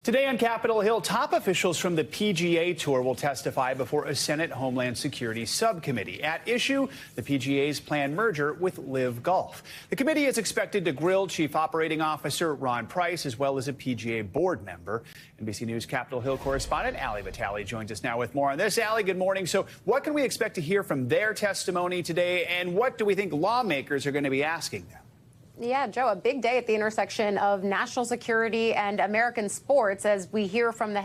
Today on Capitol Hill, top officials from the PGA Tour will testify before a Senate Homeland Security subcommittee. At issue, the PGA's planned merger with LIV Golf. The committee is expected to grill Chief Operating Officer Ron Price, as well as a PGA board member. NBC News Capitol Hill correspondent Ali Vitali joins us now with more on this. Ali, good morning. So what can we expect to hear from their testimony today, and what do we think lawmakers are going to be asking them? Yeah, Joe, a big day at the intersection of national security and American sports, as we hear from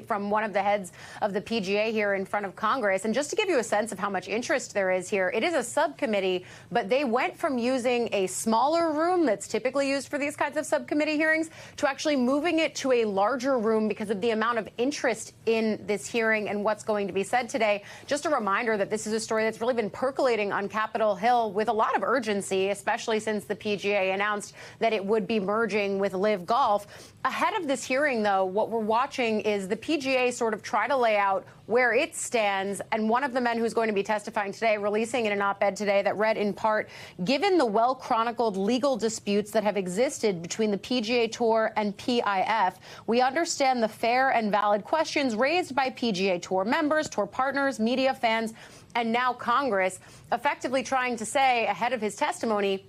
from one of the heads of the PGA here in front of Congress. And just to give you a sense of how much interest there is here, it is a subcommittee, but they went from using a smaller room that's typically used for these kinds of subcommittee hearings to actually moving it to a larger room because of the amount of interest in this hearing and what's going to be said today. Just a reminder that this is a story that's really been percolating on Capitol Hill with a lot of urgency, especially since the PGA announced that it would be merging with LIV Golf. Ahead of this hearing, though, what we're watching is the PGA sort of try to lay out where it stands. And one of the men who's going to be testifying today, releasing in an op-ed today that read in part, given the well-chronicled legal disputes that have existed between the PGA Tour and PIF, we understand the fair and valid questions raised by PGA Tour members, tour partners, media fans, and now Congress, effectively trying to say ahead of his testimony,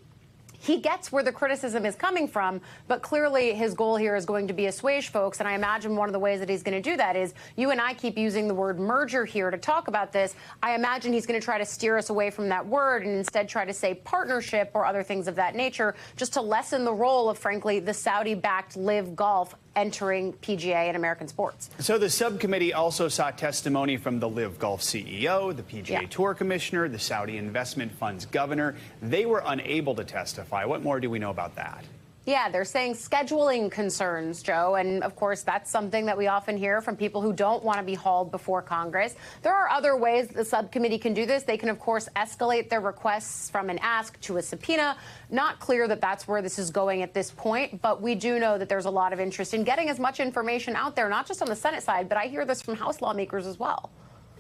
he gets where the criticism is coming from, but clearly his goal here is going to be assuage folks. And I imagine one of the ways that he's going to do that is, you and I keep using the word merger here to talk about this. I imagine he's going to try to steer us away from that word and instead try to say partnership or other things of that nature, just to lessen the role of, frankly, the Saudi-backed LIV Golf entering PGA and American sports. So the subcommittee also sought testimony from the LIV Golf CEO, the PGA Tour commissioner, the Saudi investment fund's governor. They were unable to testify. What more do we know about that? Yeah, they're saying scheduling concerns, Joe. And of course, that's something that we often hear from people who don't want to be hauled before Congress. There are other ways the subcommittee can do this. They can, of course, escalate their requests from an ask to a subpoena. Not clear that that's where this is going at this point, but we do know that there's a lot of interest in getting as much information out there, not just on the Senate side, but I hear this from House lawmakers as well.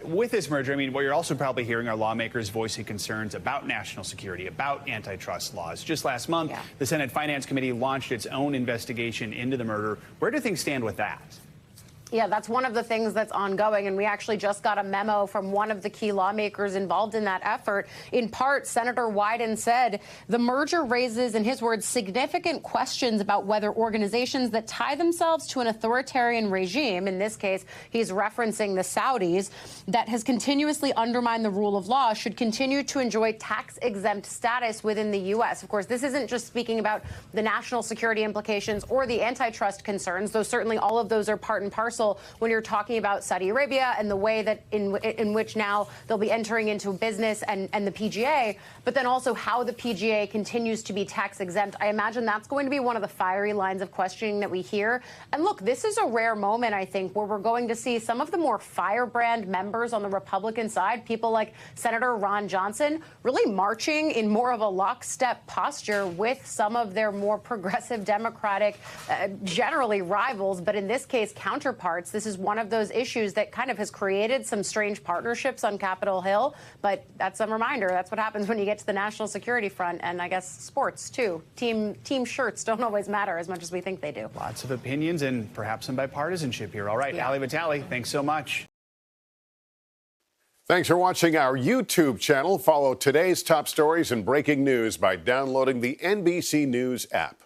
With this merger, I mean, what you're also probably hearing are lawmakers voicing concerns about national security, about antitrust laws. Just last month, the Senate Finance Committee launched its own investigation into the merger. Where do things stand with that? Yeah, that's one of the things that's ongoing. And we actually just got a memo from one of the key lawmakers involved in that effort. In part, Senator Wyden said the merger raises, in his words, significant questions about whether organizations that tie themselves to an authoritarian regime, in this case, he's referencing the Saudis, that has continuously undermined the rule of law, should continue to enjoy tax-exempt status within the U.S. Of course, this isn't just speaking about the national security implications or the antitrust concerns, though certainly all of those are part and parcel when you're talking about Saudi Arabia and the way that in which now they'll be entering into business and the PGA, but then also how the PGA continues to be tax exempt. I imagine that's going to be one of the fiery lines of questioning that we hear. And look, this is a rare moment, I think, where we're going to see some of the more firebrand members on the Republican side, people like Senator Ron Johnson, really marching in more of a lockstep posture with some of their more progressive Democratic, generally rivals, but in this case, counterparts. This is one of those issues that kind of has created some strange partnerships on Capitol Hill. But that's a reminder. That's what happens when you get to the national security front. And I guess sports, too. Team shirts don't always matter as much as we think they do. Lots of opinions and perhaps some bipartisanship here. All right, Ali Vitali, thanks so much. Thanks for watching our YouTube channel. Follow today's top stories and breaking news by downloading the NBC News app.